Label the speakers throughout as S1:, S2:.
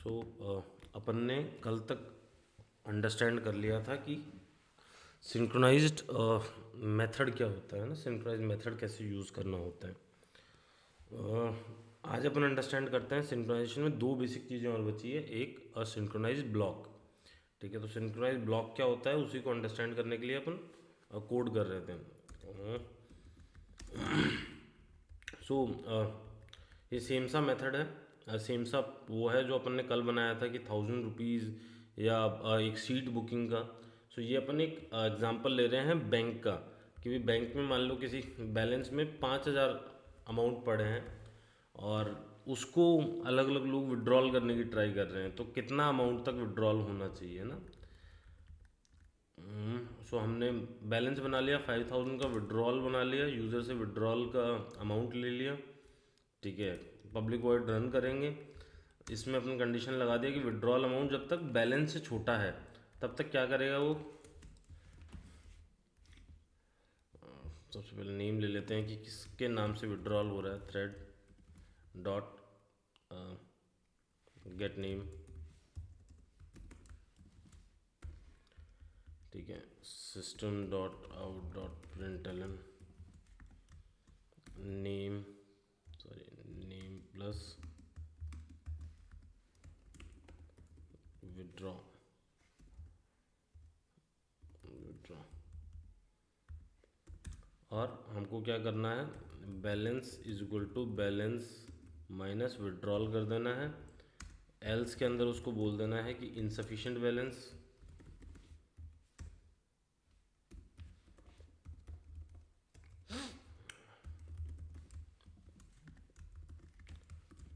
S1: सो अपन ने कल तक अंडरस्टैंड कर लिया था कि सिंक्रोनाइज्ड मेथड क्या होता है ना, सिंक्रोनाइज्ड मेथड कैसे यूज़ करना होता है। आज अपन अंडरस्टैंड करते हैं सिंक्रोनाइजेशन में दो बेसिक चीज़ें और बची है। एक सिंक्रोनाइज्ड ब्लॉक, ठीक है। तो सिंक्रोनाइज्ड ब्लॉक क्या होता है, उसी को अंडरस्टैंड करने के लिए अपन कोड कर रहे थे। सो ये सेम सा मेथड है, सेम सा वो है जो अपन ने कल बनाया था कि 1000 रुपीज़ या एक सीट बुकिंग का। सो ये अपन एक एग्जांपल ले रहे हैं बैंक का, कि भाई बैंक में मान लो किसी बैलेंस में 5000 अमाउंट पड़े हैं और उसको अलग अलग लोग विड्रॉल करने की ट्राई कर रहे हैं, तो कितना अमाउंट तक विड्रॉल होना चाहिए ना। सो हमने बैलेंस बना लिया, 5000 का विड्रॉल बना लिया, यूज़र से विड्रॉल का अमाउंट ले लिया, ठीक है। पब्लिक वॉइड रन करेंगे, इसमें अपनी कंडीशन लगा दिया कि विड्रॉल अमाउंट जब तक बैलेंस से छोटा है तब तक क्या करेगा वो। सबसे पहले नेम ले लेते हैं कि किसके नाम से विड्रॉल हो रहा है, थ्रेड डॉट गेट नेम, ठीक है। System dot out dot println name, sorry name plus withdraw, withdraw. और हमको क्या करना है, balance is equal to balance minus withdrawal कर देना है। एल्स के अंदर उसको बोल देना है कि इनसफिशिएंट बैलेंस,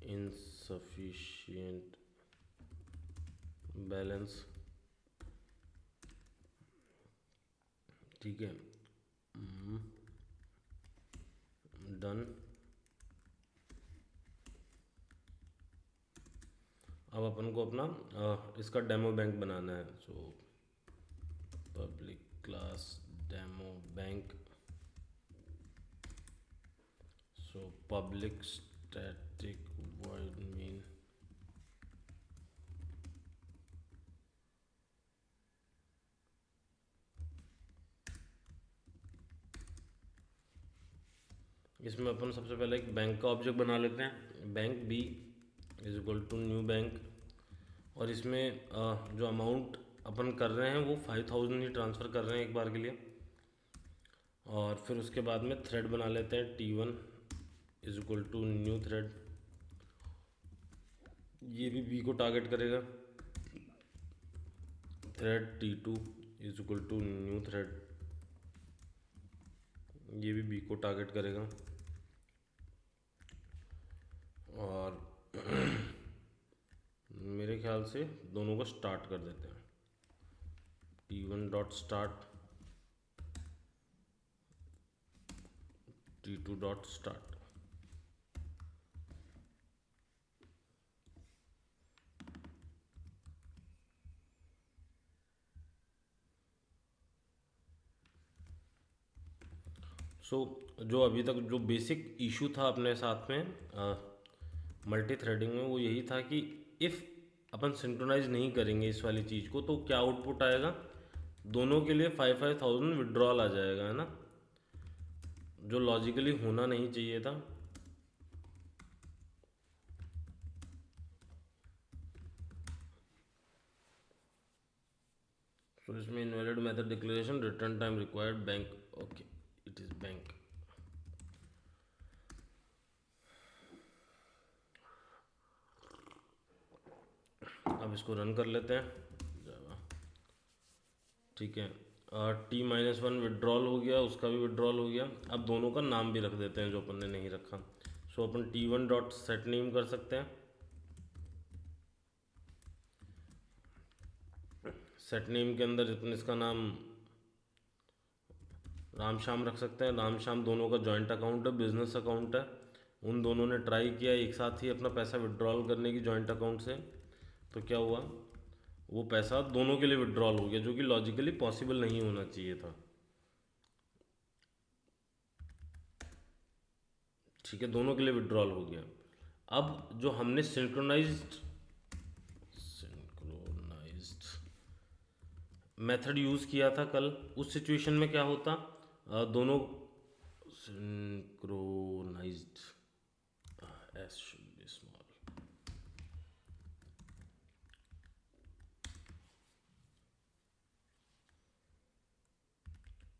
S1: इनसफिशिएंट बैलेंस, ठीक है। डन। अब अपन को अपना इसका डेमो बैंक बनाना है। So public class demo bank, so public static void main, इसमें अपन सबसे पहले एक बैंक का ऑब्जेक्ट बना लेते हैं, bank B is equal to new bank. और इसमें जो अमाउंट अपन कर रहे हैं वो 5000 ही ट्रांसफ़र कर रहे हैं एक बार के लिए। और फिर उसके बाद में थ्रेड बना लेते हैं T1 is equal to new thread, ये भी बी को टारगेट करेगा। Thread T2 is equal to new thread, ये भी बी को टारगेट करेगा। और मेरे ख्याल से दोनों को स्टार्ट कर देते हैं, T1 dot start, T2 dot start. So जो अभी तक जो बेसिक इशू था अपने साथ में मल्टी थ्रेडिंग में, वो यही था कि इफ़ अपन सिंक्रोनाइज नहीं करेंगे इस वाली चीज़ को तो क्या आउटपुट आएगा, दोनों के लिए 5000 विड्रॉल आ जाएगा, है ना, जो लॉजिकली होना नहीं चाहिए था। सो इसमें invalid method declaration, return time required bank, okay it is bank. अब इसको रन कर लेते हैं, ठीक है। T-1 विड्रॉल हो गया, उसका भी विड्रॉल हो गया। अब दोनों का नाम भी रख देते हैं जो अपन ने नहीं रखा। सो अपन T1 डॉट सेट नेम कर सकते हैं, सेट नेम के अंदर अपन इसका नाम राम श्याम रख सकते हैं। राम श्याम दोनों का जॉइंट अकाउंट है, बिजनेस अकाउंट है, उन दोनों ने ट्राई किया एक साथ ही अपना पैसा विड्रॉल करने की जॉइंट अकाउंट से, तो क्या हुआ, वो पैसा दोनों के लिए विड्रॉल हो गया, जो कि लॉजिकली पॉसिबल नहीं होना चाहिए था, ठीक है। दोनों के लिए विड्रॉल हो गया। अब जो हमने सिंक्रोनाइज्ड मेथड यूज़ किया था कल, उस सिचुएशन में क्या होता, दोनों synchronized, S should be small.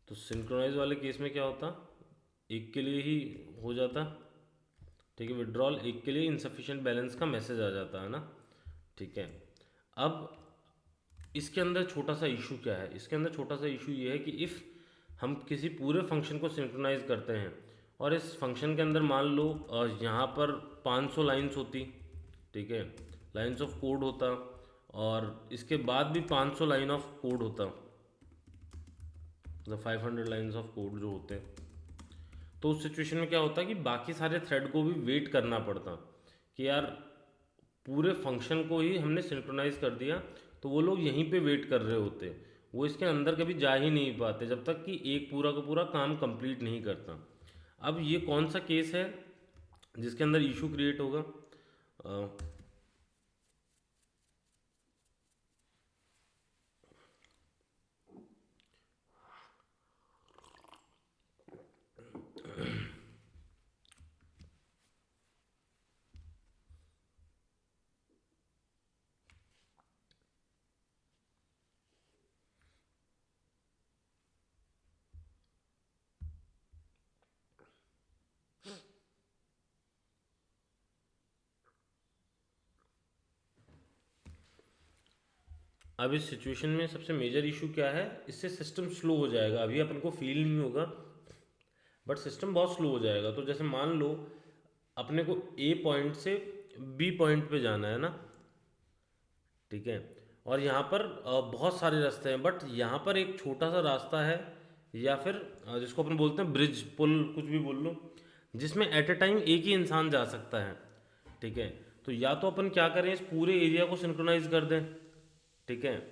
S1: तो सिंक्रोनाइज वाले केस में क्या होता, एक के लिए ही हो जाता, ठीक है, विड्रॉल एक के लिए इनसफिशिएंट बैलेंस का मैसेज आ जाता है ना, ठीक है। अब इसके अंदर छोटा सा इशू क्या है, इसके अंदर छोटा सा इशू ये है कि इफ़ हम किसी पूरे फंक्शन को सिंक्रोनाइज करते हैं और इस फंक्शन के अंदर मान लो यहाँ पर 500 लाइंस होती, ठीक है, लाइंस ऑफ कोड होता, और इसके बाद भी 500 लाइन ऑफ कोड होता, मतलब 500 लाइंस ऑफ कोड जो होते हैं, तो उस सिचुएशन में क्या होता कि बाकी सारे थ्रेड को भी वेट करना पड़ता कि यार पूरे फंक्शन को ही हमने सिंक्रोनाइज कर दिया, तो वो लोग यहीं पे वेट कर रहे होते, वो इसके अंदर कभी जा ही नहीं पाते जब तक कि एक पूरा का पूरा काम कंप्लीट नहीं करता। अब ये कौन सा केस है जिसके अंदर इशू क्रिएट होगा, अब इस सिचुएशन में सबसे मेजर इशू क्या है, इससे सिस्टम स्लो हो जाएगा, अभी अपन को फील नहीं होगा बट सिस्टम बहुत स्लो हो जाएगा। तो जैसे मान लो अपने को ए पॉइंट से बी पॉइंट पे जाना है ना, ठीक है, और यहाँ पर बहुत सारे रास्ते हैं, बट यहाँ पर एक छोटा सा रास्ता है, या फिर जिसको अपन बोलते हैं ब्रिज पुल, कुछ भी बोल लो, जिसमें एट ए टाइम एक ही इंसान जा सकता है, ठीक है। तो या तो अपन क्या करें, इस पूरे एरिया को सिंक्रोनाइज कर दें, ठीक है,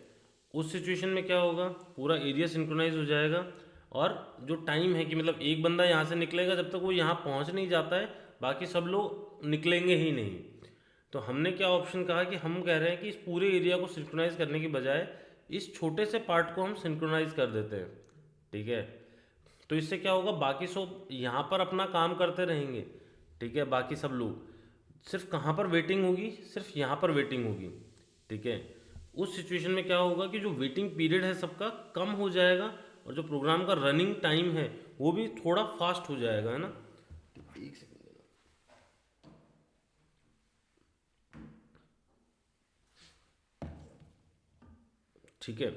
S1: उस सिचुएशन में क्या होगा, पूरा एरिया सिंक्रोनाइज हो जाएगा, और जो टाइम है कि मतलब एक बंदा यहाँ से निकलेगा, जब तक वो यहाँ पहुँच नहीं जाता है बाकी सब लोग निकलेंगे ही नहीं। तो हमने क्या ऑप्शन कहा कि हम कह रहे हैं कि इस पूरे एरिया को सिंक्रोनाइज करने की बजाय इस छोटे से पार्ट को हम सिंक्रोनाइज कर देते हैं, ठीक है। तो इससे क्या होगा, बाकी सब यहाँ पर अपना काम करते रहेंगे, ठीक है, बाकी सब लोग सिर्फ कहाँ पर वेटिंग होगी, सिर्फ यहाँ पर वेटिंग होगी, ठीक है। उस सिचुएशन में क्या होगा कि जो वेटिंग पीरियड है सबका कम हो जाएगा, और जो प्रोग्राम का रनिंग टाइम है वो भी थोड़ा फास्ट हो जाएगा, है ना। एक सेकंड, ठीक है।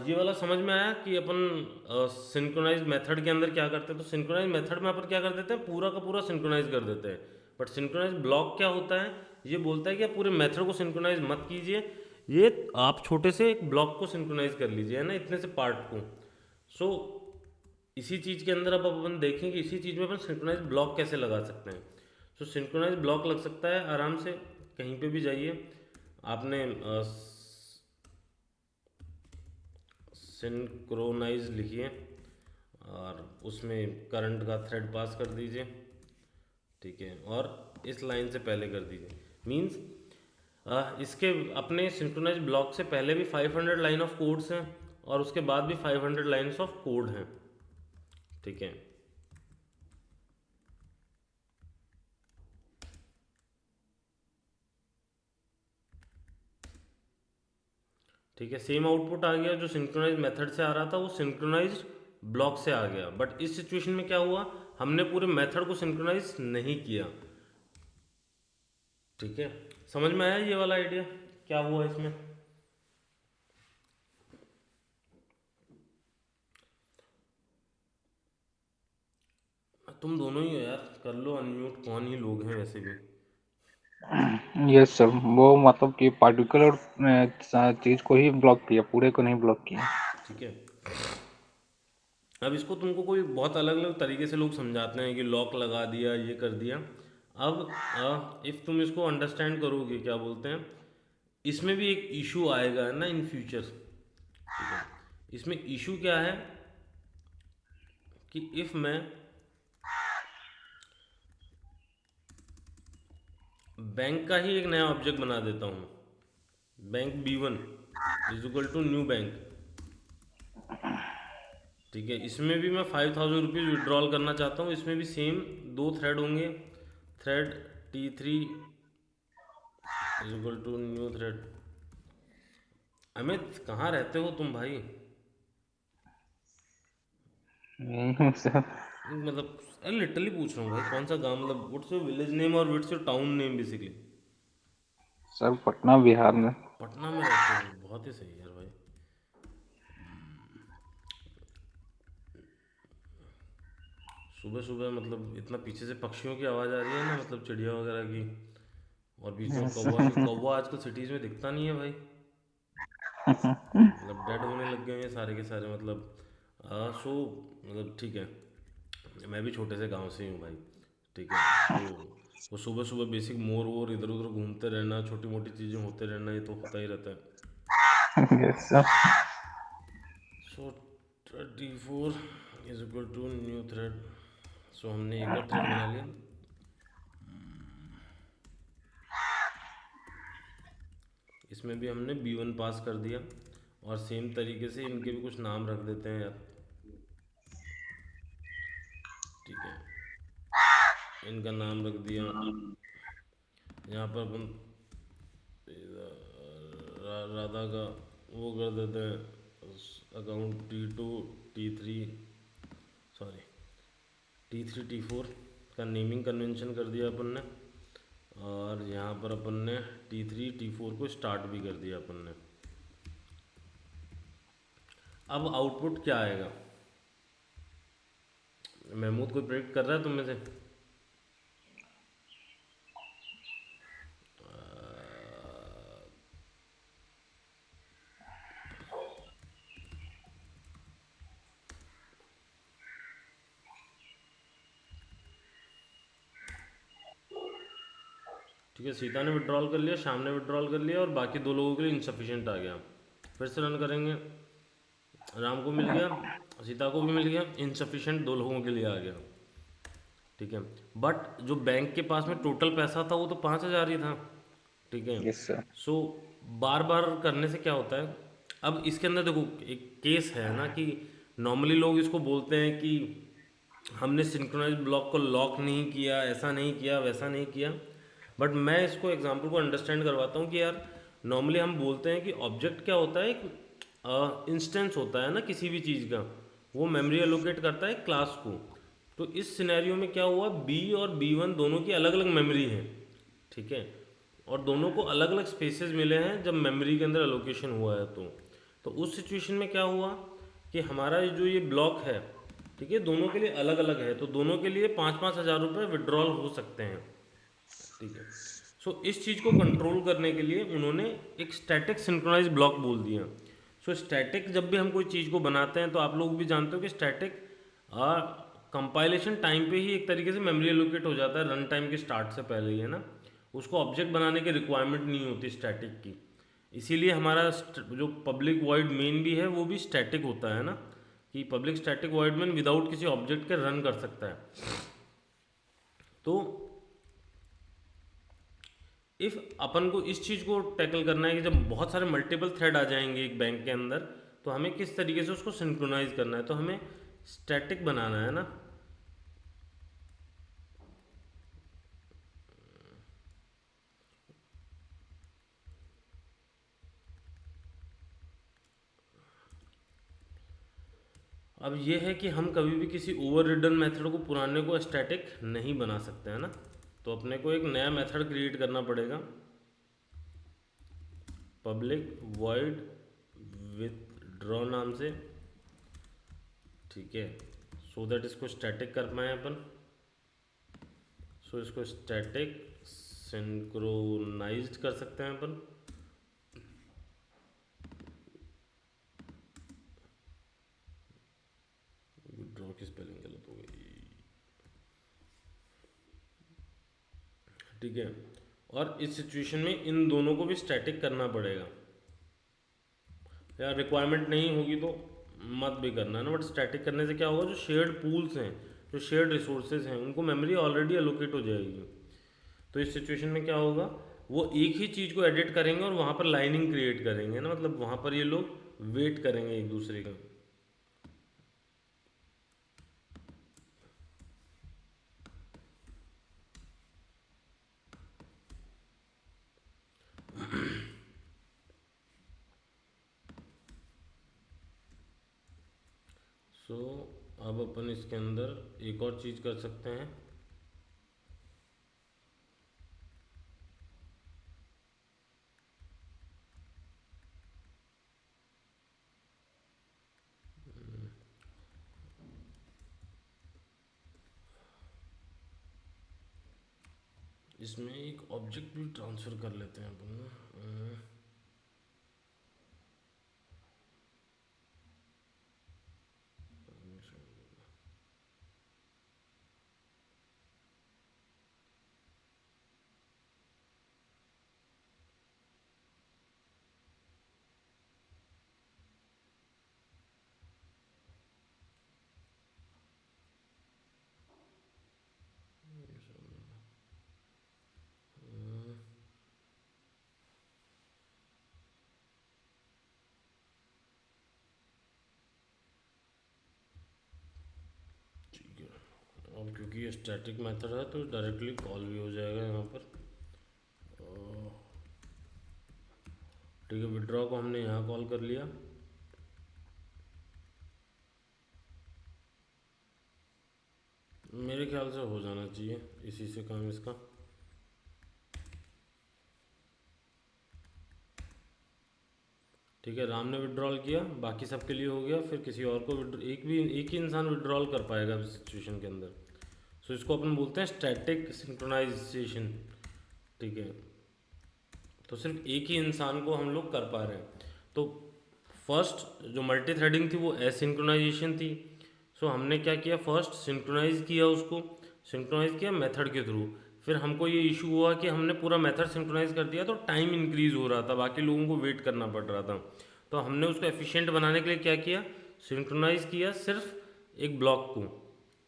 S1: ये वाला समझ में आया कि अपन सिंक्रोनाइज मेथड के अंदर क्या करते हैं। तो सिंक्रोनाइज मेथड में अपन क्या कर देते हैं, पूरा का पूरा सिंक्रोनाइज कर देते हैं, बट सिंक्रोनाइज ब्लॉक क्या होता है, ये बोलता है कि आप पूरे मेथड को सिंक्रोनाइज मत कीजिए, ये आप छोटे से एक ब्लॉक को सिंक्रोनाइज कर लीजिए, है ना, इतने से पार्ट को। सो इसी चीज़ के अंदर अब अपन देखें कि इसी चीज़ में अपन सिंक्रोनाइज ब्लॉक कैसे लगा सकते हैं। सो सिंक्रोनाइज ब्लॉक लग सकता है आराम से, कहीं पे भी जाइए, आपने सिंक्रोनाइज लिखिए और उसमें करंट का थ्रेड पास कर दीजिए, ठीक है, और इस लाइन से पहले कर दीजिए, मींस इसके अपने सिंक्रोनाइज ब्लॉक से पहले भी 500 लाइन ऑफ कोड्स हैं और उसके बाद भी 500 लाइन्स ऑफ कोड हैं, ठीक है। ठीक है, सेम आउटपुट आ गया, जो सिंक्रोनाइज मेथड से आ रहा था वो सिंक्रोनाइज ब्लॉक से आ गया, बट इस सिचुएशन में क्या हुआ, हमने पूरे मेथड को सिंक्रोनाइज नहीं किया, ठीक है। समझ में आया ये वाला आइडिया क्या हुआ इसमें। तुम दोनों ही हो यार, कर लो अनम्यूट, कौन ही लोग हैं वैसे भी।
S2: यस सर, वो मतलब कि पार्टिकुलर चीज को ही ब्लॉक किया, पूरे को नहीं ब्लॉक किया।
S1: ठीक है, अब इसको तुमको कोई बहुत अलग अलग तरीके से लोग समझाते हैं कि लॉक लगा दिया, ये कर दिया। अब इफ़ तुम इसको अंडरस्टैंड करोगे, क्या बोलते हैं, इसमें भी एक इशू आएगा ना इन फ्यूचर, ठीक है। इसमें इशू क्या है कि इफ़ मैं बैंक का ही एक नया ऑब्जेक्ट बना देता हूँ, bank B1 is equal to new bank, ठीक है, इसमें भी मैं 5000 रुपीज़ विड्रॉल करना चाहता हूँ, इसमें भी सेम दो थ्रेड होंगे। Thread T3 is equal to new thread. Amit कहाँ रहते हो तुम भाई?
S2: सर।
S1: मतलब अरे लिटरली पूछ रहा हूँ भाई, कौन सा गांव, मतलब व्हाट्स योर विलेज नेम और what's your town name basically?
S2: Sir Patna Bihar में।
S1: पटना में रहते हो, बहुत ही सही यार भाई। सुबह सुबह मतलब इतना पीछे से पक्षियों की आवाज़ आ रही है ना, मतलब चिड़िया वगैरह की। और बीच में
S2: यस।
S1: कौवा, कौवा आजकल सिटीज़ में दिखता नहीं है भाई, मतलब डेड होने लग गए हैं सारे के सारे, मतलब सो मतलब ठीक है, मैं भी छोटे से गांव से ही हूँ भाई। ठीक है, तो वो सुबह सुबह बेसिक मोर वोर इधर उधर घूमते रहना, छोटी मोटी चीज़ें होते रहना, ये तो होता ही रहता है।
S2: Yes sir.
S1: So T4 is equal to new thread. So हमने एक और थ्रेड बना लिया। इसमें भी हमने B1 पास कर दिया, और सेम तरीके से इनके भी कुछ नाम रख देते हैं यार। ठीक है, इनका नाम रख दिया। यहाँ पर अपन राधा का वो कर देते हैं, account T2 T3, sorry T3 T4 का नेमिंग कन्वेंशन कर दिया अपन ने। और यहाँ पर अपन ने T3 T4 को स्टार्ट भी कर दिया अपन ने। अब आउटपुट क्या आएगा? महमूद कोई प्रेडिक्ट कर रहा है तुम में से? ठीक है, सीता ने विड्रॉल कर लिया, श्याम ने विड्रॉल कर लिया, और बाकी दो लोगों के लिए इनसफिशिएंट आ गया। फिर से रन करेंगे, राम को मिल गया, सीता को भी मिल गया, इनसफिशिएंट दो लोगों के लिए आ गया। ठीक है, बट जो बैंक के पास में टोटल पैसा था वो तो 5000 ही था। ठीक है,
S2: यस सर।
S1: सो बार बार करने से क्या होता है, अब इसके अंदर देखो एक केस है ना कि नॉर्मली लोग इसको बोलते हैं कि हमने सिंक्रोनाइज ब्लॉक को लॉक नहीं किया, ऐसा नहीं किया, वैसा नहीं किया। बट मैं इसको एग्जांपल को अंडरस्टैंड करवाता हूँ कि यार नॉर्मली हम बोलते हैं कि ऑब्जेक्ट क्या होता है, एक इंस्टेंस होता है ना किसी भी चीज़ का, वो मेमोरी एलोकेट करता है क्लास को। तो इस सिनेरियो में क्या हुआ, बी और B1 दोनों की अलग अलग मेमोरी है। ठीक है, और दोनों को अलग अलग स्पेसेस मिले हैं जब मेमोरी के अंदर एलोकेशन हुआ है। तो उस सिचुएशन में क्या हुआ कि हमारा जो ये ब्लॉक है, ठीक है, दोनों के लिए अलग अलग है, तो दोनों के लिए 5-5 हज़ार रुपये विड्रॉल हो सकते हैं। ठीक है, सो इस चीज़ को कंट्रोल करने के लिए उन्होंने एक स्टैटिक सिंक्रोनाइज ब्लॉक बोल दिया। सो स्टैटिक जब भी हम कोई चीज़ को बनाते हैं तो आप लोग भी जानते हो कि स्टैटिक कंपाइलेशन टाइम पे ही एक तरीके से मेमोरी एलोकेट हो जाता है, रन टाइम के स्टार्ट से पहले ही, है ना। उसको ऑब्जेक्ट बनाने की रिक्वायरमेंट नहीं होती स्टैटिक की। इसीलिए हमारा जो पब्लिक वॉइड मेन भी है वो भी स्टैटिक होता है ना, कि public static void main without किसी ऑब्जेक्ट के रन कर सकता है। तो इफ़ अपन को इस चीज़ को टैकल करना है कि जब बहुत सारे मल्टीपल थ्रेड आ जाएंगे एक बैंक के अंदर, तो हमें किस तरीके से उसको सिंक्रोनाइज करना है, तो हमें स्टैटिक बनाना है ना। अब ये है कि हम कभी भी किसी ओवर रिडन मेथड को पुराने को स्टैटिक नहीं बना सकते हैं ना, तो अपने को एक नया मेथड क्रिएट करना पड़ेगा, पब्लिक वॉइड विथड्रॉ नाम से। ठीक है, सो दैट इसको स्टैटिक कर पाए अपन। सो इसको स्टैटिक सिंक्रोनाइज्ड कर सकते हैं अपन। विथड्रॉ की स्पेलिंग गलत हो गई। ठीक है, और इस सिचुएशन में इन दोनों को भी स्टैटिक करना पड़ेगा। यार रिक्वायरमेंट नहीं होगी तो मत भी करना है ना, बट स्टैटिक करने से क्या होगा, जो शेयर्ड पूल्स हैं, जो शेयर्ड रिसोर्सेज हैं, उनको मेमोरी ऑलरेडी एलोकेट हो जाएगी। तो इस सिचुएशन में क्या होगा, वो एक ही चीज़ को एडिट करेंगे और वहाँ पर लाइनिंग क्रिएट करेंगे ना, मतलब वहाँ पर ये लोग वेट करेंगे एक दूसरे का। सो अब अपन इसके अंदर एक और चीज़ कर सकते हैं। इसमें एक ऑब्जेक्ट भी ट्रांसफ़र कर लेते हैं अपन ना। ठीक है, अब क्योंकि ये स्टैटिक मेथड है तो डायरेक्टली कॉल भी हो जाएगा यहाँ पर। ठीक है, विड्रॉ को हमने यहाँ कॉल कर लिया। मेरे ख्याल से हो जाना चाहिए इसी से काम इसका। ठीक है, राम ने विड्रॉल किया, बाकी सबके लिए हो गया। फिर किसी और को एक ही इंसान विड्रॉल कर पाएगा इस सिचुएशन के अंदर। सो इसको अपन बोलते हैं स्टैटिक सिंक्रोनाइजेशन। ठीक है, तो सिर्फ एक ही इंसान को हम लोग कर पा रहे हैं। तो फर्स्ट जो मल्टी थ्रेडिंग थी वो एसिंक्रोनाइजेशन थी। सो हमने क्या किया, फर्स्ट सिंक्रोनाइज किया, उसको सिंक्रोनाइज किया मेथड के थ्रू। फिर हमको ये इशू हुआ कि हमने पूरा मेथड सिंक्रोनाइज कर दिया तो टाइम इंक्रीज हो रहा था, बाकी लोगों को वेट करना पड़ रहा था। तो हमने उसको एफिशिएंट बनाने के लिए क्या किया, सिंक्रोनाइज किया सिर्फ एक ब्लॉक को।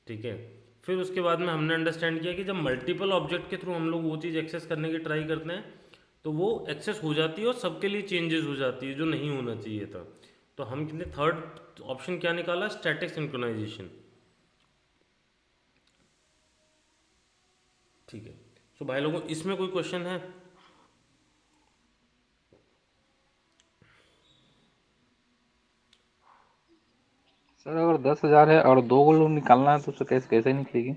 S1: ठीक है, फिर उसके बाद में हमने अंडरस्टैंड किया कि जब मल्टीपल ऑब्जेक्ट के थ्रू हम लोग वो चीज़ एक्सेस करने की ट्राई करते हैं तो वो एक्सेस हो जाती है और सबके लिए चेंजेस हो जाती है जो नहीं होना चाहिए था। तो हम कितने थर्ड ऑप्शन क्या निकाला, स्टैटिक सिंक्रोनाइजेशन। ठीक है, सो भाई लोगों इसमें कोई क्वेश्चन है?
S2: सर अगर 10,000 है और 2 लोग निकालना है तो उससे कैसे कैसे निकलेगी?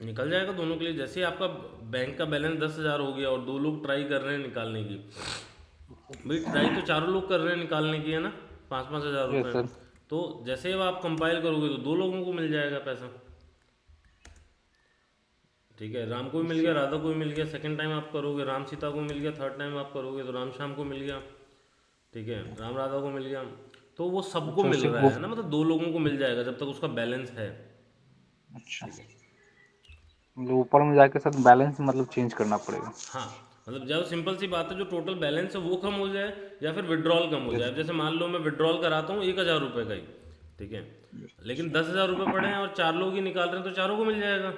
S1: निकल जाएगा दोनों के लिए। जैसे ही आपका बैंक का बैलेंस 10,000 हो गया और दो लोग ट्राई कर रहे हैं निकालने की, भाई ट्राई तो चारों लोग कर रहे हैं निकालने की, है ना, 5-5 हज़ार
S2: यस
S1: रुपये।
S2: सर।
S1: तो जैसे ही आप कंपाइल करोगे तो दो लोगों को मिल जाएगा पैसा। ठीक है, राम को भी मिल गया, राधा को भी मिल गया। सेकंड टाइम आप करोगे राम सीता को मिल गया, थर्ड टाइम आप करोगे तो राम श्याम को मिल गया। ठीक है, राम राधा को मिल गया। तो वो सबको
S2: अच्छा
S1: मिल
S2: उससे
S1: रहा
S2: वो
S1: है ना, मतलब दो लोगों को मिल जाएगा जब तक उसका बैलेंस है।
S2: अच्छा,
S1: ठीक है,
S2: मतलब ऊपर में जाके सर बैलेंस मतलब चेंज करना पड़ेगा?
S1: हाँ, मतलब जब सिंपल सी बात है, जो टोटल बैलेंस है वो कम हो जाए या फिर विड्रॉल कम हो जाए।
S2: यस।
S1: अब जैसे मान लो मैं विड्रॉल कराता हूँ 1,000 रुपये का ही, ठीक है, लेकिन 10,000 रुपये पड़े हैं और चार लोग ही निकाल रहे हैं तो चारों को मिल जाएगा।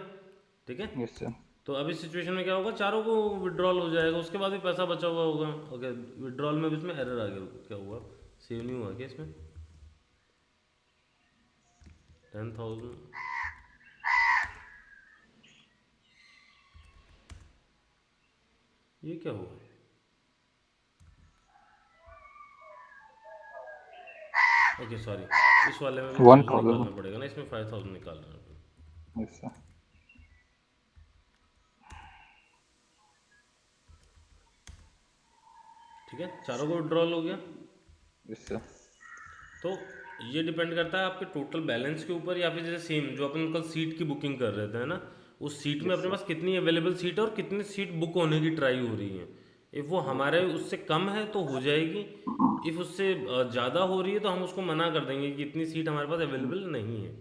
S1: ठीक है,
S2: यस सर।
S1: तो अब इस सिचुएशन में क्या होगा, चारों को विड्रॉल हो जाएगा, उसके बाद भी पैसा बचा हुआ होगा। ओके, विड्रॉल में भी इसमें एरर आ गया, क्या हुआ, सेव नहीं हुआ क्या इसमें 10,000? ये क्या हुआ? ओके सॉरी, इस वाले में भी 1,000
S2: 1,000।
S1: निकालना पड़ेगा ना, इसमें 5,000 निकाल रहे हैं।
S2: Yes sir.
S1: ठीक है, चारों को विड्रॉल हो गया।
S2: Yes sir.
S1: तो ये डिपेंड करता है आपके टोटल बैलेंस के ऊपर, या फिर जैसे सेम जो अपन कल सीट की बुकिंग कर रहे थे, है ना, उस सीट में
S2: यस
S1: अपने
S2: सर।
S1: पास कितनी अवेलेबल सीट है और कितनी सीट बुक होने की ट्राई हो रही है। इफ़ वो हमारे उससे कम है तो हो जाएगी, इफ़ उससे ज़्यादा हो रही है तो हम उसको मना कर देंगे कि इतनी सीट हमारे पास अवेलेबल नहीं है।